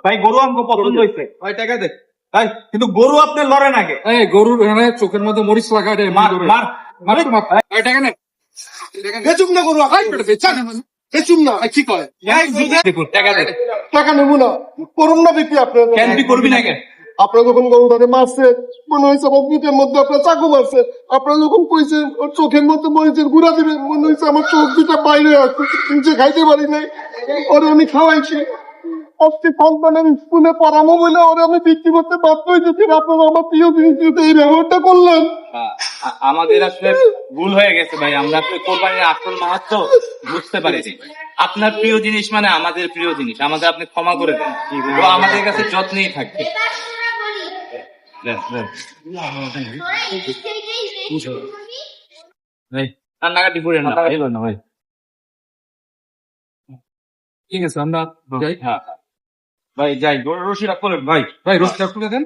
ভাই গরু আমাকে পছন্দ হয়েছে ভাই, টাকা দে ভাই, কিন্তু গরু আপনি লড়েন আগে। এই গরুর এখানে চোখের মধ্যে মরিচ লাগা রে, মার মার মার তো মার। এই টাকা নে, বেচুম না গরু, বেচুম না। কি কয়? দেখুন টাকা দে। টাকা নেবো না, করুন না বিক্রি আপনার। কেন তুই করবি না কেন? আপনারা যখন গরুটাকে মারছেন, মনে হয়েছে আমার পিঠের মধ্যে আপনার চাকু মারছেন। আপনারা যখন কইছেন ওর চোখের মধ্যে মরিচের গুঁড়া দিবেন, মনে হয়েছে আমার চোখ দুটা বাইরে আছে, নিচে খাইতে পারি নাই। ওরে আমি খাওয়াইছি, অস্থি সন্তানের স্কুলে পড়ানো বলে ওরে আমি বিক্রি করতে বাধ্য হয়েছি। আপনারা আমার প্রিয় জিনিস দিতে এই ব্যবহারটা করলেন। আমাদের আসলে ভুল হয়ে গেছে ভাই, আমরা আসলে কোরবানির আসল মাহাত্ম বুঝতে পারিনি। আপনার প্রিয় জিনিস মানে আমাদের প্রিয় জিনিস, আমাদের আপনি ক্ষমা করে দেন, ও আমাদের কাছে যত্নেই থাকবে। রান্নাঘাটি করে না ভাই। ঠিক আছে আমরা যাই। হ্যাঁ ভাই যাই, রশি রাখ করেন ভাই। ভাই রোজটা খুলে দেন।